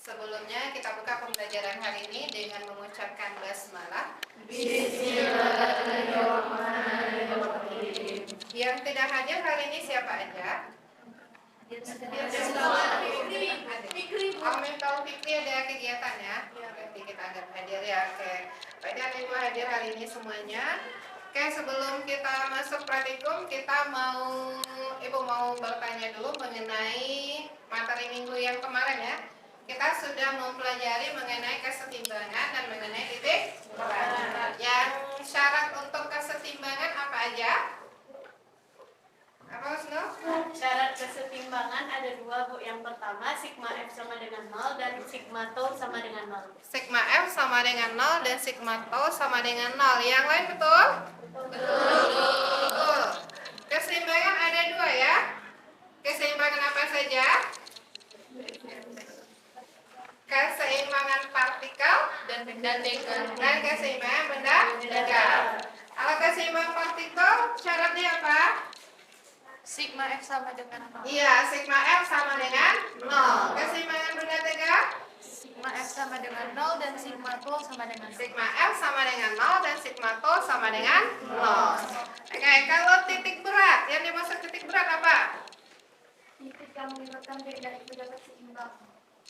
Sebelumnya kita buka pembelajaran hari ini dengan mengucapkan basmalah. Bismillahirrahmanirrahim. Yang tidak hadir hari ini siapa aja? Amin tahu Fikri ada kegiatan ya? Berarti kita anggap hadir ya. Oke. Berarti Ibu hadir hari ini semuanya. Oke, sebelum kita masuk praktikum, Ibu mau bertanya dulu mengenai materi minggu yang kemarin ya. Kita sudah mempelajari mengenai kesetimbangan dan mengenai titik berat. Yang syarat untuk kesetimbangan apa aja? Apa Husnul? Syarat kesetimbangan ada dua, Bu. Yang pertama, sigma F sama dengan 0 dan sigma tau sama dengan 0. Sigma F sama dengan 0 dan sigma tau sama dengan 0. Yang lain betul? Betul. Keseimbangan ada dua ya. Keseimbangan apa saja? Keseimbangan partikel dan keseimbangan benda tegak. Kalau keseimbangan partikel syaratnya apa? Sigma F sama dengan 0. Iya, sigma F sama dengan 0. Keseimbangan benda tegak? Sigma F sama dengan 0 dan sigma tau sama dengan 0. Sigma F sama dengan 0 dan sigma tau sama dengan 0. Oke, kalau titik berat, yang dimaksud titik berat apa? Titik yang menyebabkan benda itu dapat seimbang.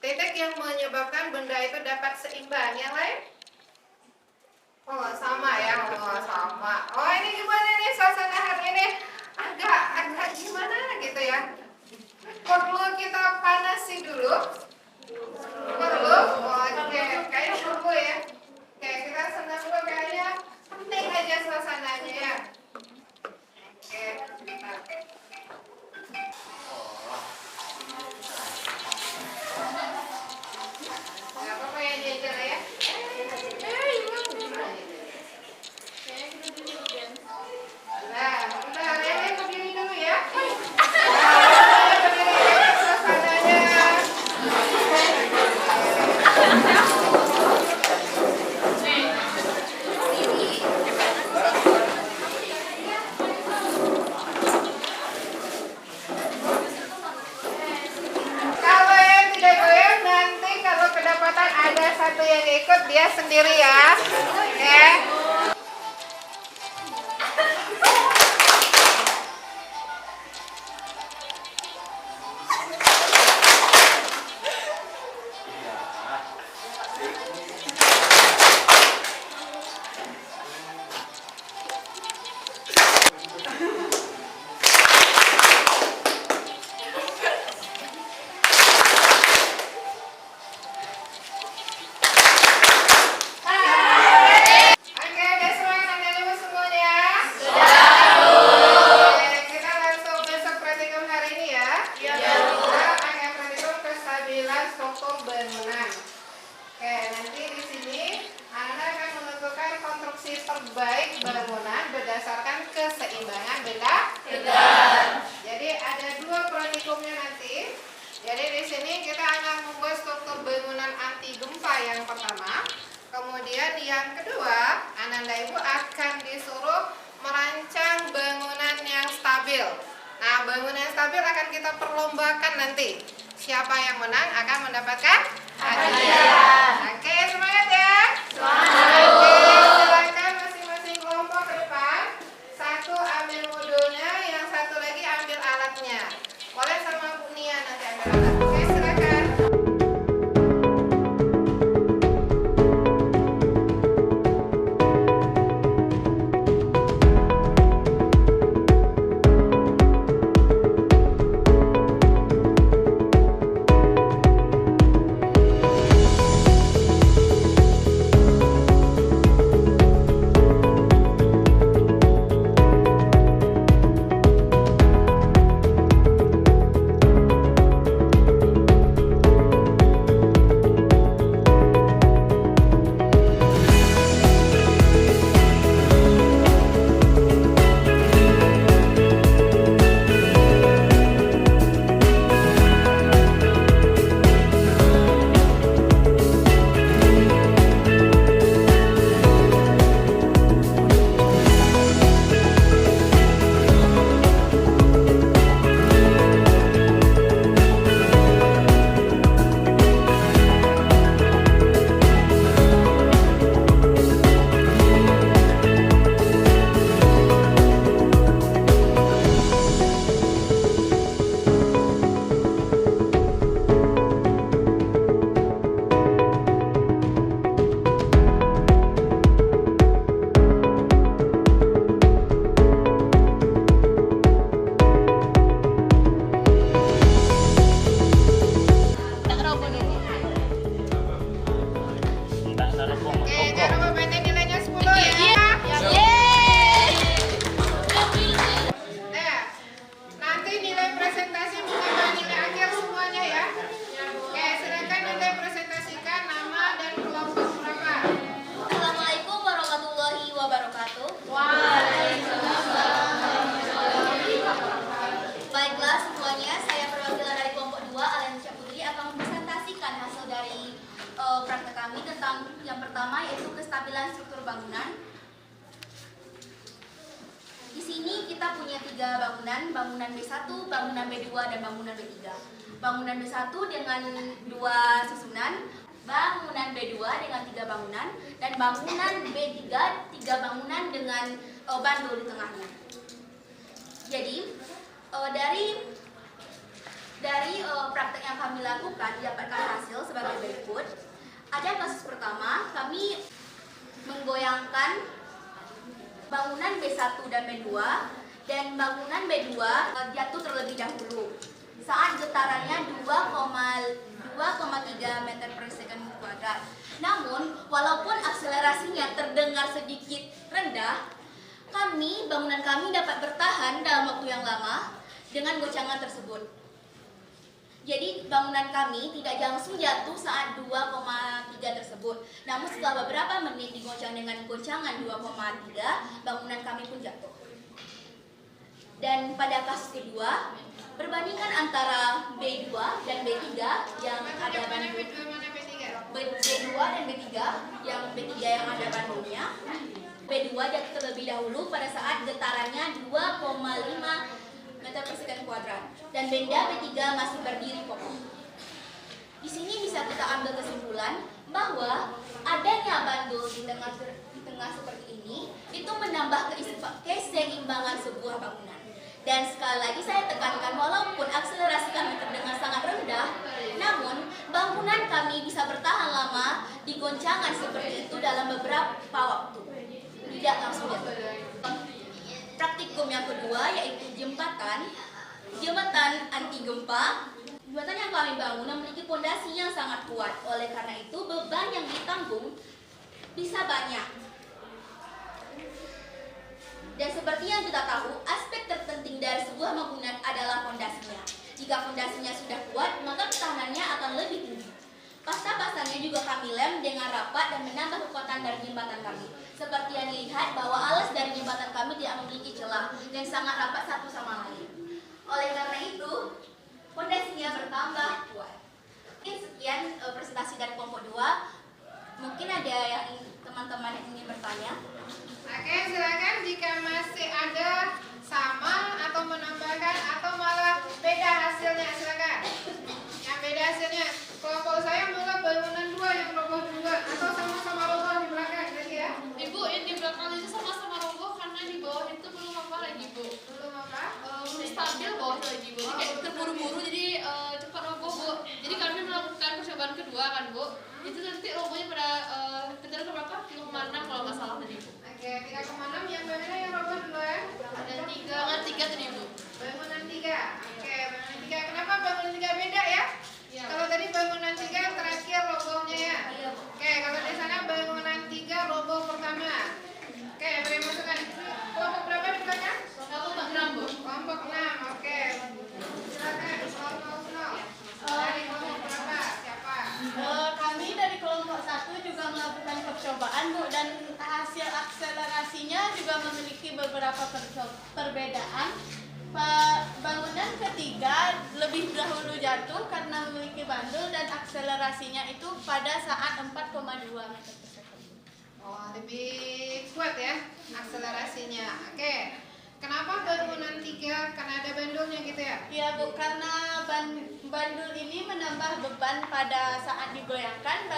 Titik yang menyebabkan benda itu dapat seimbang. Yang lain? Oh, sama ya. Oh, sama. Oh, ini gimana nih suasana hari ini? Agak gimana gitu ya? Perlu kita panasi dulu? Perlu? Oke, kayaknya perlu ya. Oke, kita senang dulu kayaknya penting aja suasananya ya. Oke, bentar. Gak apa-apa ya jajan ya. Nah, bentar ya, berdiri dulu ya. Berdiri ya, suasananya. Kalau yang tidak goyang nanti kalau kedapatan ada satu yang ikut dia sendiri ya. Oke. Oke, udah semangat anak-anak semuanya? Oke, kita langsung besok praktikum hari ini ya. Kita akan praktikum kestabilan struktur bangunan. Oke, nanti di sini Anda akan menentukan konstruksi terbaik bangunan berdasarkan keseimbangan benda tegak. Jadi ada dua praktikumnya nanti. Jadi di sini kita akan membuat struktur bangunan anti gempa yang pertama. Kemudian yang kedua, Ananda Ibu akan disuruh merancang bangunan yang stabil. Nah, bangunan yang stabil akan kita perlombakan nanti. Siapa yang menang akan mendapatkan hadiah. Oke, semangat ya. Oke, silakan masing-masing kelompok ke depan. Satu ambil modulnya, yang satu lagi ambil alatnya. Boleh sama Bu Nia nanti ambil alat. Oke, silakan. pertama yaitu kestabilan struktur bangunan. Di sini kita punya 3 bangunan, bangunan B1, bangunan B2, dan bangunan B3. Bangunan B1 dengan 2 susunan, bangunan B2 dengan 3 bangunan, dan bangunan B3 3 bangunan dengan bandul di tengahnya. Jadi dari praktek yang kami lakukan didapatkan hasil sebagai berikut. Ada kasus pertama, kami menggoyangkan bangunan B1 dan B2, dan bangunan B2 jatuh terlebih dahulu saat getarannya 2,3 meter per second kuadrat. Namun, walaupun akselerasinya terdengar sedikit rendah, bangunan kami dapat bertahan dalam waktu yang lama dengan goncangan tersebut. Jadi bangunan kami tidak langsung jatuh saat 2,3 tersebut. Namun setelah beberapa menit digoncang dengan goncangan 2,3, bangunan kami pun jatuh. Dan pada kasus kedua, perbandingan antara B2 dan B3 yang ada bandul B2 dan B3 yang B3 yang ada bandulnya. B2 jatuh terlebih dahulu pada saat getarannya 2,5 meter per second kuadrat, dan benda B3 masih berdiri kokoh. Di sini bisa kita ambil kesimpulan bahwa adanya bandul di tengah seperti ini itu menambah keseimbangan sebuah bangunan. Dan sekali lagi saya tekankan, walaupun akselerasi kami terdengar sangat rendah, namun bangunan kami bisa bertahan lama di goncangan seperti itu dalam beberapa waktu, tidak langsung jatuh. Praktikum yang kedua yaitu jembatan anti gempa. Jembatan yang kami bangun memiliki fondasi yang sangat kuat. Oleh karena itu beban yang ditanggung bisa banyak. Dan seperti yang kita tahu, aspek terpenting dari sebuah bangunan adalah fondasinya. Jika fondasinya sudah kuat, maka ketahanannya akan lebih tinggi. Pasta-pastanya juga kami lem dengan rapat dan menambah kekuatan dari jembatan kami. Seperti yang dilihat bahwa alas dari jembatan kami tidak memiliki celah dan sangat rapat satu sama lain. Oleh karena itu, fondasinya bertambah kuat. Mungkin sekian presentasi dari kelompok 2. Mungkin ada yang teman-teman yang ingin bertanya. Oke, silakan jika masih ada sama atau menambahkan atau malah beda hasilnya, silakan. Yang beda hasilnya, kelompok saya malah bangunan 2 yang roboh 2 atau sama-sama roboh di belakang tadi ya. Ibu, yang di belakang itu sama-sama roboh karena di bawah itu belum apa lagi, Bu. Belum apa? Belum stabil bawah lagi, Bu. Jadi kayak terburu-buru jadi cepat roboh, Bu. Jadi kami melakukan percobaan kedua kan, Bu. Itu nanti robohnya pada ketika berapa? 3,6 kalau nggak salah tadi, Bu. Oke, 3,6 yang mana yang roboh duluan? Ada 3 tadi, Bu. Bangunan 3. Oke, bangunan 3. Kenapa bangunan 3 beda ya? Iya. Kalau tadi bangunan 3 terakhir robohnya ya. Iya, Bu. Oke, kalau di sana bangunan 3 roboh pertama. Oke, beri masukan. Kelompok berapa di belakang? Kelompok 6, Bu. Kelompok 6. Oke. Silakan kelompok 0. Dari kelompok berapa? Siapa? Kami dari kelompok 1 juga melakukan percobaan, Bu, dan hasil akselerasinya juga memiliki beberapa perbedaan. Bangunan ketiga lebih dahulu jatuh karena memiliki bandul dan akselerasinya itu pada saat 4,2 meter per second. Oh, lebih kuat ya akselerasinya. Oke. Kenapa bangunan 3? Karena ada bandulnya gitu ya? Ya, Bu, karena bandul ini menambah beban pada saat digoyangkan.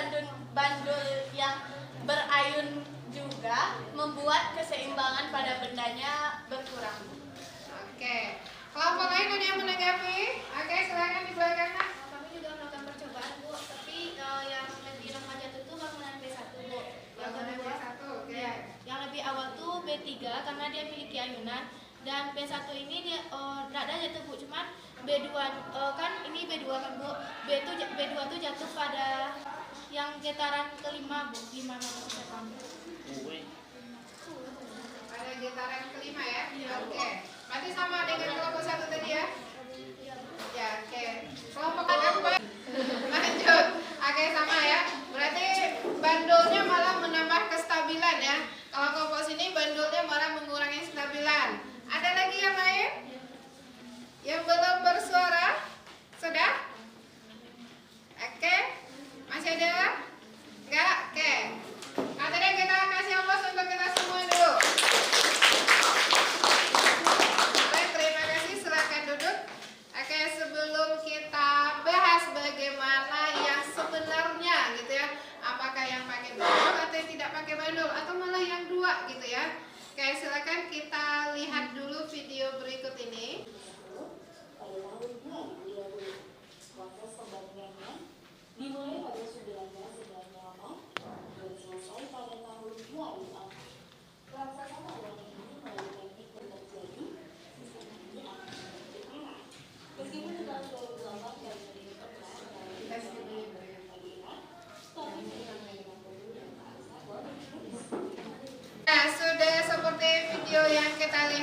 Bandul yang berayun juga membuat keseimbangan pada bendanya berkurang. Oke. Kelompok lain ada yang menanggapi? Oke, silakan di belakang. Kami juga melakukan percobaan, Bu, tapi yang lebih lemah jatuh itu bangunan B1, Bu. Yang Bangunan kedua, B1, oke. ya, yang lebih awal tuh B3 karena dia memiliki ayunan, dan B1 ini dia rada jatuh, Bu. Cuman B2 kan ini B2 kan, Bu. B2 tuh jatuh pada yang getaran kelima, Bu, 5 meter per second. Pada getaran kelima ya? Iya. Oke. Berarti sama dengan kelompok 1 tadi ya? Iya, Bu. Ya, oke. Kelompok apa? Lanjut. Oke, sama ya. Berarti bandulnya malah menambah kestabilan ya. Kalau kelompok sini bandulnya malah mengurangi kestabilan. Ada lagi yang lain? Yang belum bersuara? Sudah? Oke. Masih ada? Enggak? Oke.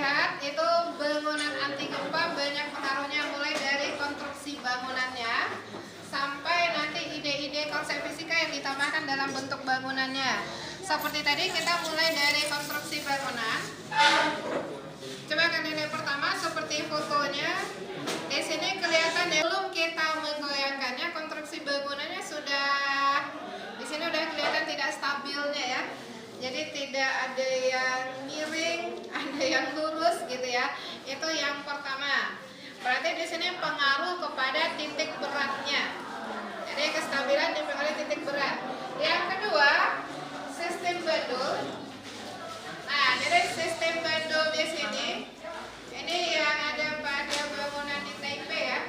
lihat itu bangunan anti gempa banyak pengaruhnya, mulai dari konstruksi bangunannya sampai nanti ide-ide konsep fisika yang ditambahkan dalam bentuk bangunannya. Seperti tadi kita mulai dari konstruksi bangunan. Coba kan ini pertama seperti fotonya. Di sini kelihatan ya, belum kita menggoyangkannya konstruksi bangunannya sudah di sini udah kelihatan tidak stabilnya ya. Jadi tidak ada yang miring, ada yang lurus gitu ya. Itu yang pertama. Berarti di sini pengaruh kepada titik beratnya. Jadi kestabilan dipengaruhi titik berat. Yang kedua, sistem bandul. Nah, jadi sistem bandul di sini ini yang ada pada bangunan di Taipei ya.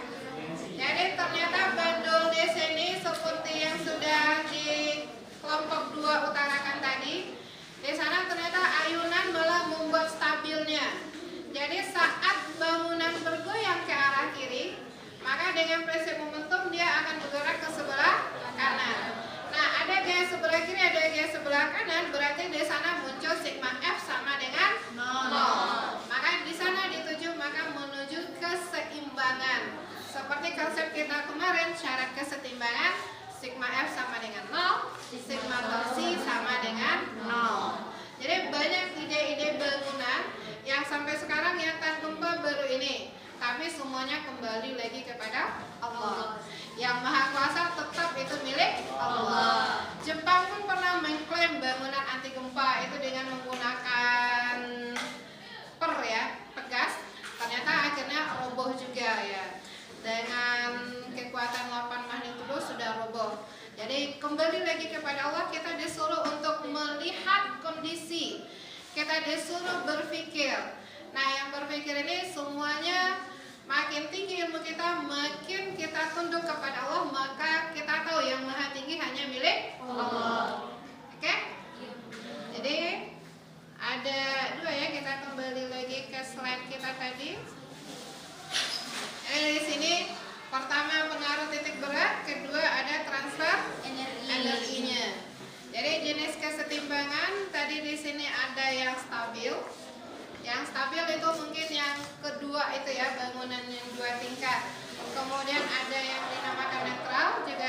Jadi ternyata bandul di sini seperti yang sudah di kelompok 2 utarakan tadi. Di sana ternyata ayunan malah membuat stabilnya. Jadi saat bangunan bergoyang ke arah kiri, maka dengan prinsip momentum dia akan bergerak ke sebelah kanan. Nah, ada gaya sebelah kiri, ada gaya sebelah kanan, berarti di sana muncul sigma F sama dengan 0. Maka di sana dituju maka menuju keseimbangan. Seperti konsep kita kemarin, syarat keseimbangan sigma F sama dengan 0, sigma torsi sama dengan 0. Jadi banyak ide-ide bangunan yang sampai sekarang yang tahan gempa baru ini, tapi semuanya kembali lagi kepada Allah. Yang Maha Kuasa tetap itu milik Allah. Jepang pun pernah mengklaim bangunan anti gempa itu dengan menggunakan pegas. Ternyata akhirnya roboh juga ya. Dengan kekuatan 8 magnitudo sudah roboh. Jadi kembali lagi kepada Allah, kita disuruh untuk melihat kondisi. Kita disuruh berpikir. Nah, yang berpikir ini semuanya makin tinggi ilmu kita, makin kita tunduk kepada Allah, maka kita tahu yang maha tinggi hanya milik Allah. Oke? Jadi ada 2 ya, kita kembali lagi ke slide kita tadi. Di sini pertama pengaruh titik berat, kedua ada transfer energinya. Jadi jenis kesetimbangan tadi di sini ada yang stabil. Yang stabil itu mungkin yang kedua itu ya, bangunan yang 2 tingkat. Kemudian ada yang dinamakan netral, juga